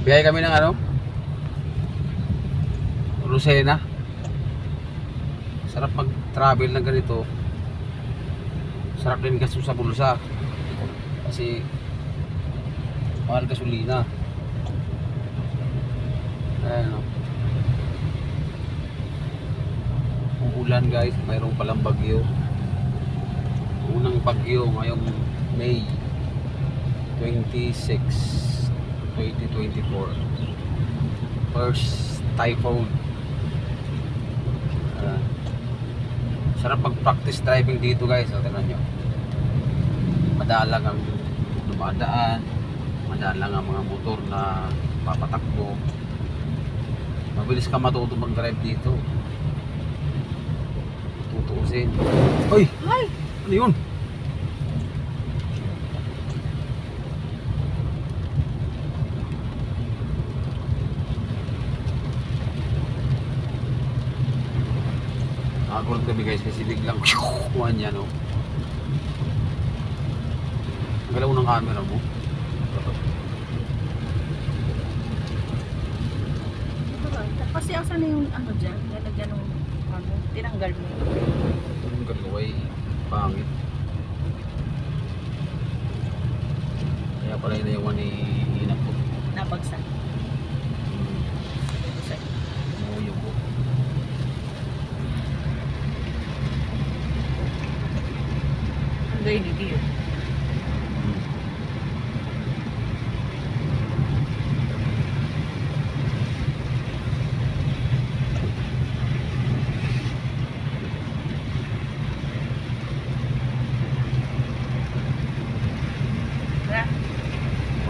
Biyahe kami ng ano? Lucena. Sarap mag-travel ng ganito. Sarap din gasto sa bulsa. Kasi mahal gasolina. Ayan o. Umuulan guys, mayroong palang bagyo. Unang bagyo ngayong May 26, 2024. First typhoon. Sarap pag-practice driving dito guys. Tingnan nyo. Madalang ang dumadaan. Madalang ang mga motor na papatakbo. Mabilis ka matuto mag-drive dito. Tutuusin. Ay! Ay! Ano yun? Nakagulat kami guys kasi biglang kuhaan niya no. Galaw ng camera mo. Kasi asan na yung ano dyan? Lalagyan ng ano? Tinanggal mo. Yung galaway pangit. Kaya pala yun yung ni Inang ko. Nabagsak.